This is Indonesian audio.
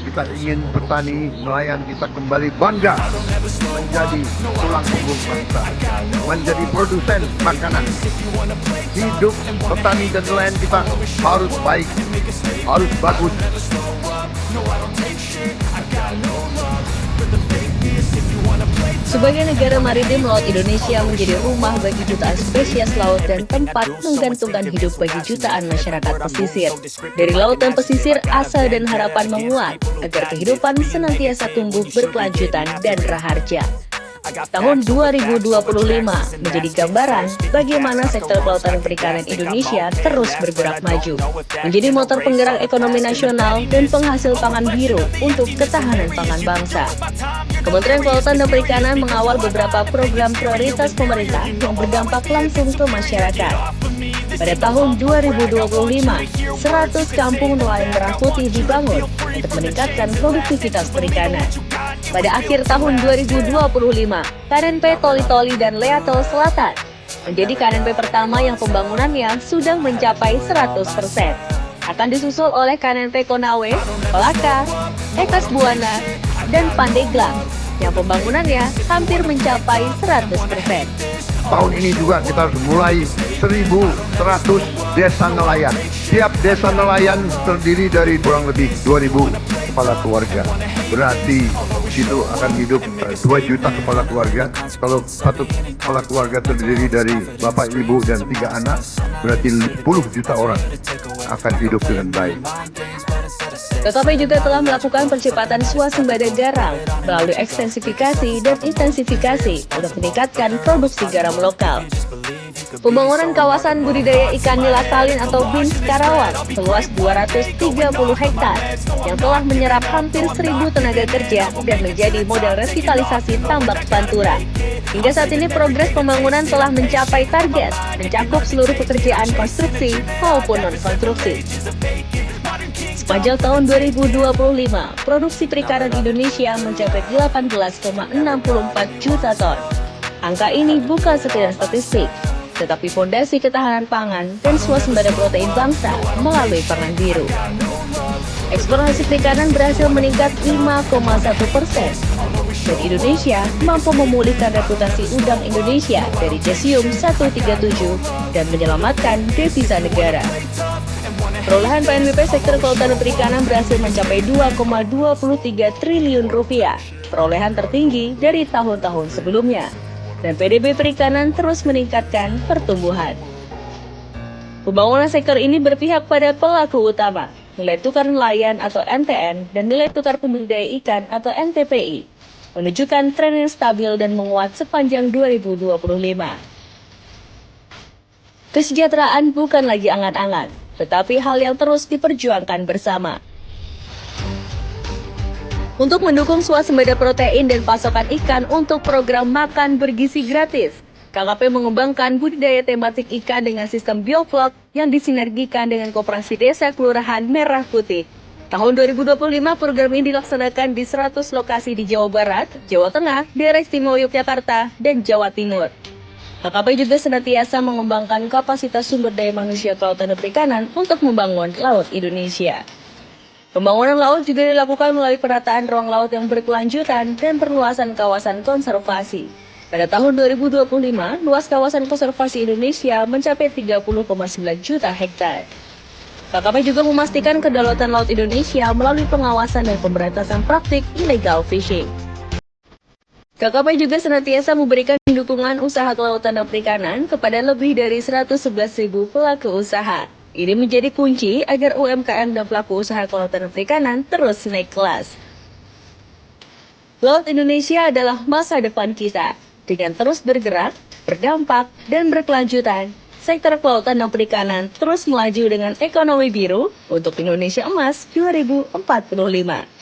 Kita ingin petani nelayan kita kembali bangga menjadi tulang punggung bangsa, menjadi produsen makanan. Hidup petani dan nelayan kita harus baik, harus bagus. Sebagai negara maritim, Laut Indonesia menjadi rumah bagi jutaan spesies laut dan tempat menggantungkan hidup bagi jutaan masyarakat pesisir. Dari laut dan pesisir, asa dan harapan menguat agar kehidupan senantiasa tumbuh berkelanjutan dan raharja. Tahun 2025 menjadi gambaran bagaimana sektor kelautan dan perikanan Indonesia terus bergerak maju, menjadi motor penggerak ekonomi nasional dan penghasil pangan biru untuk ketahanan pangan bangsa. Kementerian Kelautan dan Perikanan mengawal beberapa program prioritas pemerintah yang berdampak langsung ke masyarakat. Pada tahun 2025, 100 kampung nelayan merah putih dibangun untuk meningkatkan produktivitas perikanan. Pada akhir tahun 2025, KNP Toli-Toli dan Leato Selatan menjadi KNP pertama yang pembangunannya sudah mencapai 100%. Akan disusul oleh KNP Konawe, Pelaka, Ekas Buana, dan Pandeglang yang pembangunannya hampir mencapai 100%. Tahun ini juga kita harus mulai 1.100 desa nelayan. Tiap desa nelayan terdiri dari kurang lebih 2.000 kepala keluarga. Berarti situ akan hidup 2 juta kepala keluarga. Kalau satu kepala keluarga terdiri dari bapak, ibu, dan 3 anak, berarti 10 juta orang akan hidup dengan baik. KKP juga telah melakukan percepatan swasembada garam melalui ekstensifikasi dan intensifikasi untuk meningkatkan produksi garam lokal. Pembangunan kawasan budidaya ikan nila salin atau BIN Karawang seluas 230 hektar yang telah menyerap hampir 1.000 tenaga kerja dan menjadi model revitalisasi tambak Pantura. Hingga saat ini progres pembangunan telah mencapai target, mencakup seluruh pekerjaan konstruksi maupun non-konstruksi. Sepanjang tahun 2025, produksi perikanan Indonesia mencapai 18,64 juta ton. Angka ini bukan sekedar statistik, tetapi fondasi ketahanan pangan dan swasembada protein bangsa melalui pangan biru. Ekspor hasil perikanan berhasil meningkat 5,1%, dan Indonesia mampu memulihkan reputasi udang Indonesia dari Cesium 137 dan menyelamatkan devisa negara. Perolehan PNBP sektor kelautan dan perikanan berhasil mencapai 2,23 triliun rupiah, perolehan tertinggi dari tahun-tahun sebelumnya. Dan PDB perikanan terus meningkatkan pertumbuhan. Pembangunan sektor ini berpihak pada pelaku utama, nilai tukar nelayan atau NTN dan nilai tukar pembudidaya ikan atau NTPI, menunjukkan tren yang stabil dan menguat sepanjang 2025. Kesejahteraan bukan lagi angan-angan, tetapi hal yang terus diperjuangkan bersama. Untuk mendukung swasembada protein dan pasokan ikan untuk program makan bergizi gratis, KKP mengembangkan budidaya tematik ikan dengan sistem bioflok yang disinergikan dengan Koperasi Desa Kelurahan Merah Putih. Tahun 2025 program ini dilaksanakan di 100 lokasi di Jawa Barat, Jawa Tengah, Daerah Istimewa Yogyakarta, dan Jawa Timur. KKP juga senantiasa mengembangkan kapasitas sumber daya manusia kelautan dan perikanan untuk membangun laut Indonesia. Pembangunan laut juga dilakukan melalui penataan ruang laut yang berkelanjutan dan perluasan kawasan konservasi. Pada tahun 2025, luas kawasan konservasi Indonesia mencapai 30,9 juta hektar. KKP juga memastikan kedaulatan laut Indonesia melalui pengawasan dan pemberantasan praktik illegal fishing. KKP juga senantiasa memberikan dukungan usaha kelautan dan perikanan kepada lebih dari 111.000 pelaku usaha. Ini menjadi kunci agar UMKM dan pelaku usaha kelautan dan perikanan terus naik kelas. Laut Indonesia adalah masa depan kita. Dengan terus bergerak, berdampak, dan berkelanjutan, sektor kelautan dan perikanan terus melaju dengan ekonomi biru untuk Indonesia Emas 2045.